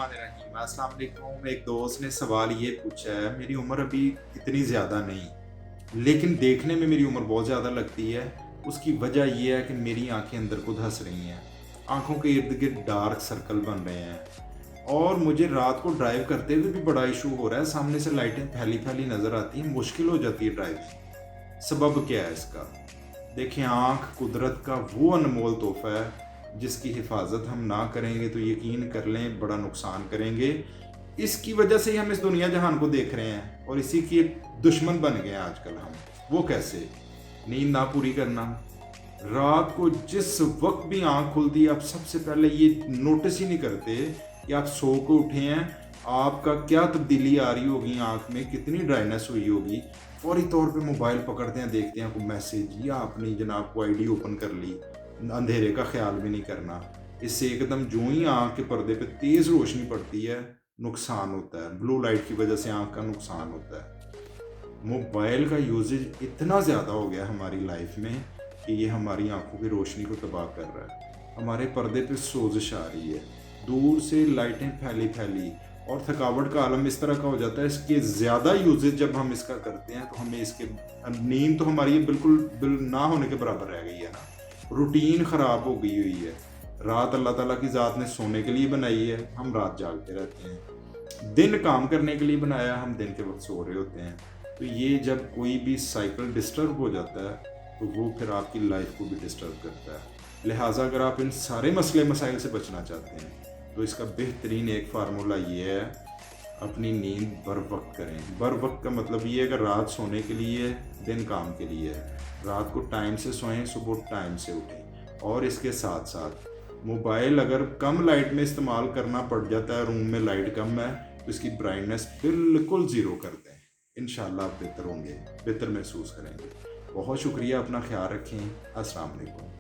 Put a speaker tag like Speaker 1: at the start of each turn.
Speaker 1: अस्सलाम वालेकुम। एक दोस्त ने सवाल ये पूछा है, मेरी उम्र अभी इतनी ज़्यादा नहीं, लेकिन देखने में मेरी उम्र बहुत ज़्यादा लगती है। उसकी वजह ये है कि मेरी आंखें अंदर को धंस रही हैं, आंखों के इर्द गिर्द डार्क सर्कल बन रहे हैं और मुझे रात को ड्राइव करते हुए भी बड़ा इशू हो रहा है। सामने से लाइटें फैली फैली नज़र आती हैं, मुश्किल हो जाती है ड्राइविंग। सबब क्या है इसका? देखिए, आँख कुदरत का वो अनमोल तोहफ़ा है जिसकी हिफाजत हम ना करेंगे तो यकीन कर लें बड़ा नुकसान करेंगे। इसकी वजह से ही हम इस दुनिया जहान को देख रहे हैं और इसी के दुश्मन बन गए हैं आजकल हम। वो कैसे? नींद ना पूरी करना। रात को जिस वक्त भी आँख खुलती है, आप सबसे पहले ये नोटिस ही नहीं करते कि आप सो के उठे हैं, आपका क्या तब्दीली आ रही होगी आँख में, कितनी ड्राइनेस हुई होगी। फौरी तौर पे मोबाइल पकड़ते हैं, देखते हैं कोई मैसेज या आपने जनाब को आईडी ओपन कर ली, अंधेरे का ख्याल भी नहीं करना। इससे एकदम जो ही आँख के पर्दे पे तेज़ रोशनी पड़ती है, नुकसान होता है। ब्लू लाइट की वजह से आँख का नुकसान होता है। मोबाइल का यूजेज इतना ज़्यादा हो गया हमारी लाइफ में कि ये हमारी आंखों की रोशनी को तबाह कर रहा है। हमारे पर्दे पे सोजिश आ रही है, दूर से लाइटें फैली फैली और थकावट का आलम इस तरह का हो जाता है। इसके ज़्यादा यूजेज जब हम इसका करते हैं तो हमें इसके नींद तो हमारी ये बिल्कुल ना होने के बराबर रह गई है ना। रूटीन ख़राब हो गई हुई है। रात अल्लाह ताला की ज़ात ने सोने के लिए बनाई है, हम रात जागते रहते हैं। दिन काम करने के लिए बनाया, हम दिन के वक्त सो रहे होते हैं। तो ये जब कोई भी साइकिल डिस्टर्ब हो जाता है तो वो फिर आपकी लाइफ को भी डिस्टर्ब करता है। लिहाजा अगर आप इन सारे मसले मसाइल से बचना चाहते हैं तो इसका बेहतरीन एक फार्मूला ये है, अपनी नींद बर वक्त करें। बर वक्त का मतलब ये है कि रात सोने के लिए, दिन काम के लिए है। रात को टाइम से सोएं, सुबह टाइम से उठें। और इसके साथ साथ मोबाइल अगर कम लाइट में इस्तेमाल करना पड़ जाता है, रूम में लाइट कम है, तो इसकी ब्राइटनेस बिल्कुल ज़ीरो कर दें। इंशाल्लाह आप बेहतर होंगे, बेहतर महसूस करेंगे। बहुत शुक्रिया, अपना ख्याल रखें। अस्सलाम वालेकुम।